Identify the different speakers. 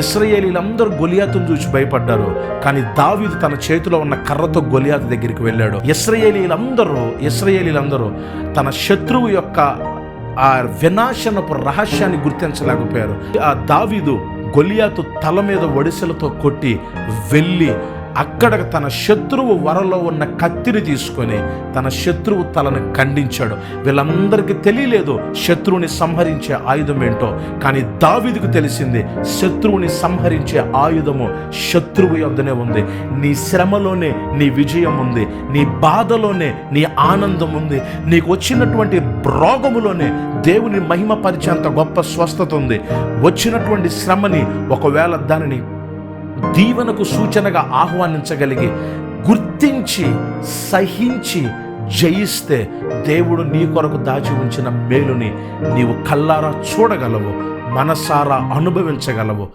Speaker 1: ఇశ్రాయేలీలందరూ గొలియాతును చూసి భయపడ్డారు. కానీ దావీదు తన చేతిలో ఉన్న కర్రతో గొలియాతు దగ్గరికి వెళ్ళాడు. ఇశ్రాయేలీలందరూ తన శత్రువు యొక్క ఆ వినాశనపు రహస్యాన్ని గుర్తించలేకపోయారు. ఆ దావీదు గొలియాతు తల మీద ఒడిసెలతో కొట్టి వెళ్ళి అక్కడ తన శత్రువు వరలో ఉన్న కత్తిని తీసుకొని తన శత్రువు తలను ఖండించాడు. వీళ్ళందరికీ తెలియలేదు శత్రువుని సంహరించే ఆయుధం ఏంటో. కానీ దావీదుకు తెలిసింది, శత్రువుని సంహరించే ఆయుధము శత్రువు యొద్దనే ఉంది. నీ శ్రమలోనే నీ విజయం ఉంది, నీ బాధలోనే నీ ఆనందం ఉంది, నీకు వచ్చినటువంటి రోగములోనే దేవుని మహిమపరిచేంత గొప్ప స్వస్థత ఉంది. వచ్చినటువంటి శ్రమని ఒకవేళ దానిని దీవెనకు సూచనగా ఆహ్వానించగలిగి గుర్తించి సహించి జయిస్తే దేవుడు నీ కొరకు దాచి ఉంచిన మేలుని నీవు కల్లారా చూడగలవు, మనసారా అనుభవించగలవు.